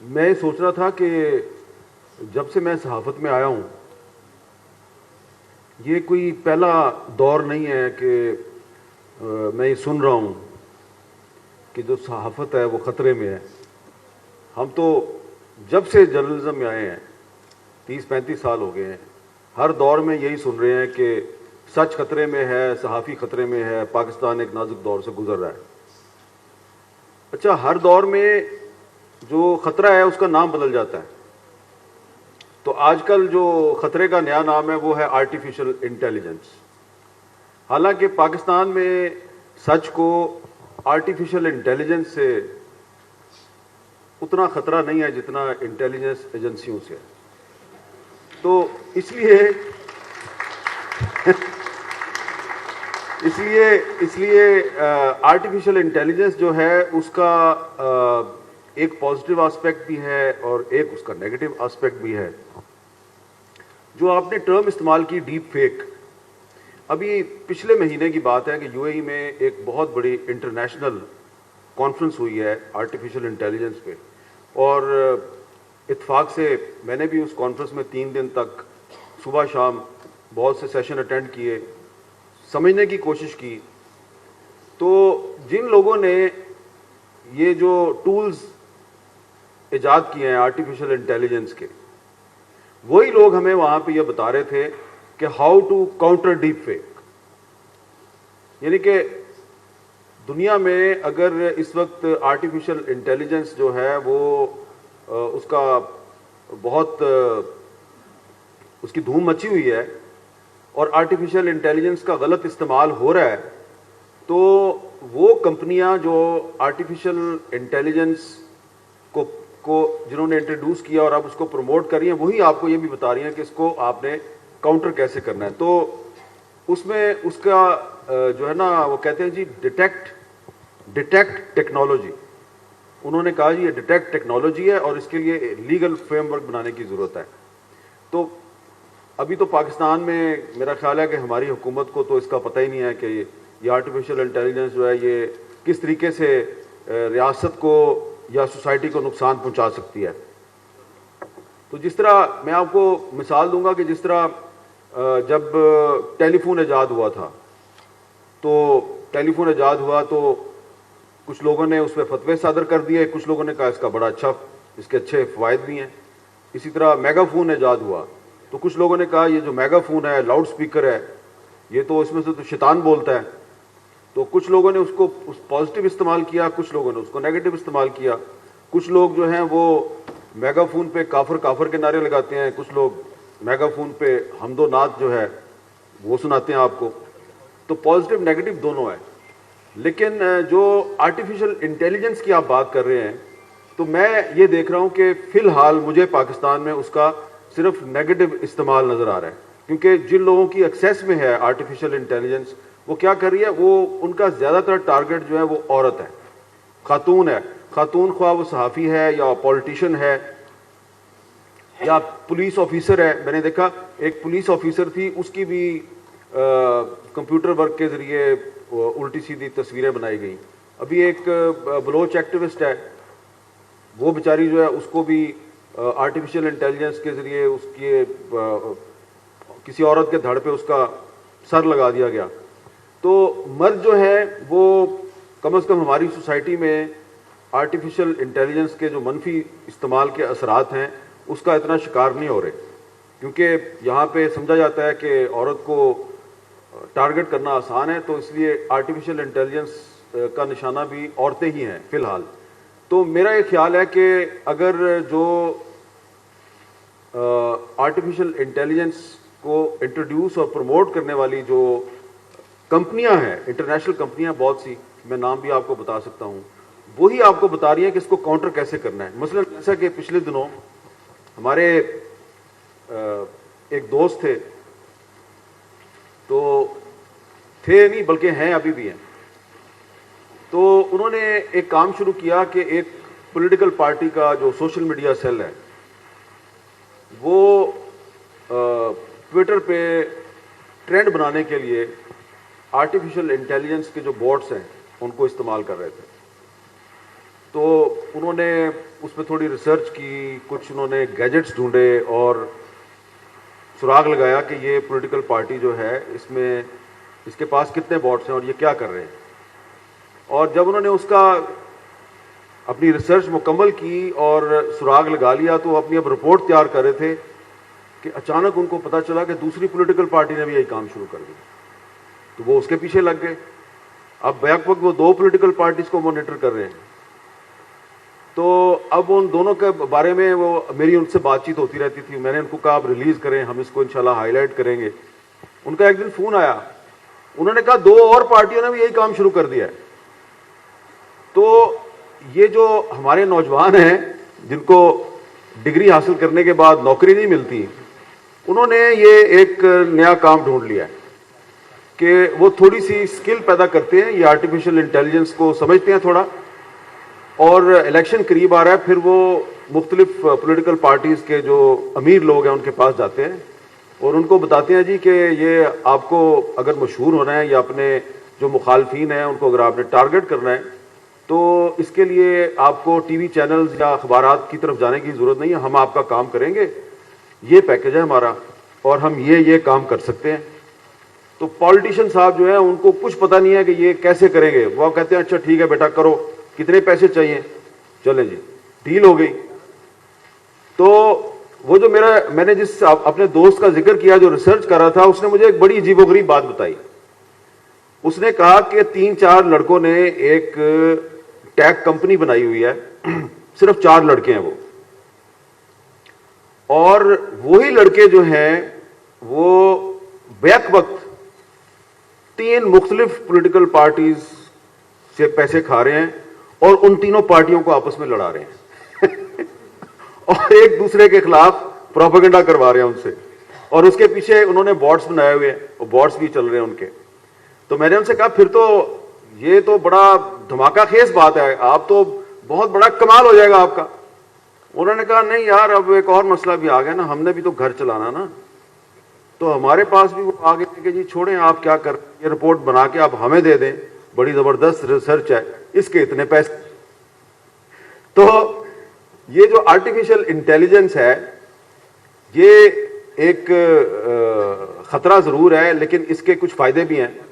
میں سوچ رہا تھا کہ جب سے میں صحافت میں آیا ہوں یہ کوئی پہلا دور نہیں ہے کہ میں یہ سن رہا ہوں کہ جو صحافت ہے وہ خطرے میں ہے. ہم تو جب سے جرنلزم میں آئے ہیں 30-35 سال ہو گئے ہیں, ہر دور میں یہی سن رہے ہیں کہ سچ خطرے میں ہے, صحافی خطرے میں ہے, پاکستان ایک نازک دور سے گزر رہا ہے. اچھا, ہر دور میں جو خطرہ ہے اس کا نام بدل جاتا ہے. تو آج کل جو خطرے کا نیا نام ہے وہ ہے آرٹیفیشل انٹیلیجنس. حالانکہ پاکستان میں سچ کو آرٹیفیشل انٹیلیجنس سے اتنا خطرہ نہیں ہے جتنا انٹیلیجنس ایجنسیوں سے ہے. تو اس لیے آرٹیفیشل انٹیلیجنس جو ہے اس کا ایک پازیٹیو آسپیکٹ بھی ہے اور ایک اس کا نیگیٹو آسپیکٹ بھی ہے. جو آپ نے ٹرم استعمال کی ڈیپ فیک, ابھی پچھلے مہینے کی بات ہے کہ یو اے ای میں ایک بہت بڑی انٹرنیشنل کانفرنس ہوئی ہے آرٹیفیشل انٹیلیجنس پہ, اور اتفاق سے میں نے بھی اس کانفرنس میں 3 دن تک صبح شام بہت سے سیشن اٹینڈ کیے, سمجھنے کی کوشش کی. تو جن لوگوں نے یہ جو ٹولز ایجاد کیے ہیں آرٹیفیشل انٹیلیجنس کے, وہی لوگ ہمیں وہاں پہ یہ بتا رہے تھے کہ how to counter deepfake. یعنی کہ دنیا میں اگر اس وقت آرٹیفیشل انٹیلیجنس جو ہے وہ اس کا بہت اس کی دھوم مچی ہوئی ہے اور آرٹیفیشل انٹیلیجنس کا غلط استعمال ہو رہا ہے, تو وہ کمپنیاں جو آرٹیفیشل انٹیلیجنس کو جنہوں نے انٹروڈیوس کیا اور اب اس کو پروموٹ کر رہی ہیں, وہی آپ کو یہ بھی بتا رہی ہیں کہ اس کو آپ نے کاؤنٹر کیسے کرنا ہے. تو اس میں اس کا جو ہے نا وہ کہتے ہیں جی ڈیٹیکٹ ٹیکنالوجی. انہوں نے کہا جی یہ ڈیٹیکٹ ٹیکنالوجی ہے اور اس کے لیے لیگل فریم ورک بنانے کی ضرورت ہے. تو ابھی تو پاکستان میں میرا خیال ہے کہ ہماری حکومت کو تو اس کا پتہ ہی نہیں ہے کہ یہ آرٹیفیشل انٹیلیجنس جو ہے یہ کس طریقے سے ریاست کو یا سوسائٹی کو نقصان پہنچا سکتی ہے. تو جس طرح میں آپ کو مثال دوں گا کہ جس طرح جب ٹیلی فون ایجاد ہوا تھا, تو ٹیلی فون ایجاد ہوا تو کچھ لوگوں نے اس پہ فتوے صادر کر دیے, کچھ لوگوں نے کہا اس کا بڑا اچھا, اس کے اچھے فوائد بھی ہیں. اسی طرح میگا فون ایجاد ہوا تو کچھ لوگوں نے کہا یہ جو میگا فون ہے, لاؤڈ سپیکر ہے, یہ تو اس میں سے تو شیطان بولتا ہے. تو کچھ لوگوں نے اس کو پازیٹیو استعمال کیا, کچھ لوگوں نے اس کو نیگیٹو استعمال کیا. کچھ لوگ جو ہیں وہ میگا فون پہ کافر کافر کے نعرے لگاتے ہیں, کچھ لوگ میگا فون پہ حمد و نعت جو ہے وہ سناتے ہیں آپ کو. تو پازیٹیو نیگیٹو دونوں ہے. لیکن جو آرٹیفیشل انٹیلیجنس کی آپ بات کر رہے ہیں, تو میں یہ دیکھ رہا ہوں کہ فی الحال مجھے پاکستان میں اس کا صرف نیگیٹو استعمال نظر آ رہا ہے. کیونکہ جن لوگوں کی ایکسیس میں ہے آرٹیفیشل انٹیلیجنس, وہ کیا کر رہی ہے, وہ ان کا زیادہ تر ٹارگٹ جو ہے وہ عورت ہے, خاتون ہے. خاتون خواہ وہ صحافی ہے یا پولیٹیشین ہے یا پولیس آفیسر ہے. میں نے دیکھا ایک پولیس آفیسر تھی, اس کی بھی کمپیوٹر ورک کے ذریعے الٹی سیدھی تصویریں بنائی گئیں. ابھی ایک بلوچ ایکٹیوسٹ ہے, وہ بیچاری جو ہے اس کو بھی آرٹیفیشل انٹیلیجنس کے ذریعے اس کے کسی عورت کے دھڑ پہ اس کا سر لگا دیا گیا. تو مرد جو ہے وہ کم از کم ہماری سوسائٹی میں آرٹیفیشل انٹیلیجنس کے جو منفی استعمال کے اثرات ہیں اس کا اتنا شکار نہیں ہو رہے, کیونکہ یہاں پہ سمجھا جاتا ہے کہ عورت کو ٹارگٹ کرنا آسان ہے, تو اس لیے آرٹیفیشل انٹیلیجنس کا نشانہ بھی عورتیں ہی ہیں فی الحال. تو میرا یہ خیال ہے کہ اگر جو آرٹیفیشل انٹیلیجنس کو انٹروڈیوس اور پروموٹ کرنے والی جو کمپنیاں ہیں, انٹرنیشنل کمپنیاں بہت سی, میں نام بھی آپ کو بتا سکتا ہوں, وہی آپ کو بتا رہی ہیں کہ اس کو کاؤنٹر کیسے کرنا ہے. مثلا جیسا کہ پچھلے دنوں ہمارے ایک دوست تھے, تو تھے نہیں بلکہ ہیں ابھی بھی ہیں, تو انہوں نے ایک کام شروع کیا کہ ایک پولیٹیکل پارٹی کا جو سوشل میڈیا سیل ہے وہ ٹویٹر پہ ٹرینڈ بنانے کے لیے آرٹیفیشل انٹیلیجنس کے جو بوٹس ہیں ان کو استعمال کر رہے تھے. تو انہوں نے اس پہ تھوڑی ریسرچ کی, کچھ انہوں نے گیجٹس ڈھونڈے اور سراغ لگایا کہ یہ پولیٹیکل پارٹی جو ہے اس کے پاس کتنے باٹس ہیں اور یہ کیا کر رہے ہیں. اور جب انہوں نے اس کا اپنی ریسرچ مکمل کی اور سراغ لگا لیا تو وہ اپنی اب رپورٹ تیار کر رہے تھے کہ اچانک ان کو پتہ چلا کہ دوسری پولیٹیکل پارٹی نے بھی یہی کام شروع کر دیا. تو وہ اس کے پیچھے لگ گئے. اب بیک وقت وہ 2 پولیٹیکل پارٹیز کو مانیٹر کر رہے ہیں. تو اب ان دونوں کے بارے میں میری ان سے بات چیت ہوتی رہتی تھی. میں نے ان کو کہا آپ ریلیز کریں, ہم اس کو انشاءاللہ ہائی لائٹ کریں گے. ان کا ایک دن فون آیا, انہوں نے کہا 2 اور پارٹیوں نے بھی یہی کام شروع کر دیا ہے. تو یہ جو ہمارے نوجوان ہیں جن کو ڈگری حاصل کرنے کے بعد نوکری نہیں ملتی, انہوں نے یہ ایک نیا کام ڈھونڈ لیا ہے کہ وہ تھوڑی سی اسکل پیدا کرتے ہیں. یہ آرٹیفیشل انٹیلیجنس کو سمجھتے ہیں تھوڑا, اور الیکشن قریب آ رہا ہے, پھر وہ مختلف پولیٹیکل پارٹیز کے جو امیر لوگ ہیں ان کے پاس جاتے ہیں اور ان کو بتاتے ہیں جی کہ یہ آپ کو اگر مشہور ہونا ہے یا اپنے جو مخالفین ہیں ان کو اگر آپ نے ٹارگٹ کرنا ہے تو اس کے لیے آپ کو ٹی وی چینلز یا اخبارات کی طرف جانے کی ضرورت نہیں ہے, ہم آپ کا کام کریں گے, یہ پیکج ہے ہمارا اور ہم یہ کام کر سکتے ہیں. تو پالیٹیشین صاحب جو ہیں ان کو کچھ پتہ نہیں ہے کہ یہ کیسے کریں گے. وہ کہتے ہیں اچھا ٹھیک ہے بیٹا کرو, کتنے پیسے چاہیے, چلیں جی ڈیل ہو گئی. تو وہ جو میں نے جس اپنے دوست کا ذکر کیا جو ریسرچ کر رہا تھا, اس نے مجھے ایک بڑی عجیب و غریب بات بتائی. اس نے کہا کہ 3-4 لڑکوں نے ایک ٹیک کمپنی بنائی ہوئی ہے, صرف 4 لڑکے ہیں وہ, اور وہی لڑکے جو ہیں وہ بیک وقت 3 مختلف پولیٹیکل پارٹیز سے پیسے کھا رہے ہیں اور ان تینوں پارٹیوں کو آپس میں لڑا رہے ہیں اور ایک دوسرے کے خلاف پروپیگنڈا کروا رہے ہیں ان سے, اور اس کے پیچھے انہوں نے بارڈز بنائے ہوئے ہیں اور بارڈز بھی چل رہے ہیں ان کے. تو میں نے ان سے کہا پھر تو یہ تو بڑا دھماکہ خیز بات ہے, آپ تو بہت بڑا کمال ہو جائے گا آپ کا. انہوں نے کہا نہیں یار, اب ایک اور مسئلہ بھی آ گیا نا, ہم نے بھی تو گھر چلانا نا. تو ہمارے پاس بھی وہ آگے کہ جی چھوڑیں آپ کیا کر, یہ رپورٹ بنا کے آپ ہمیں دے دیں, بڑی زبردست ریسرچ ہے, اس کے اتنے پیسے. تو یہ جو آرٹیفیشل انٹیلیجنس ہے یہ ایک خطرہ ضرور ہے, لیکن اس کے کچھ فائدے بھی ہیں.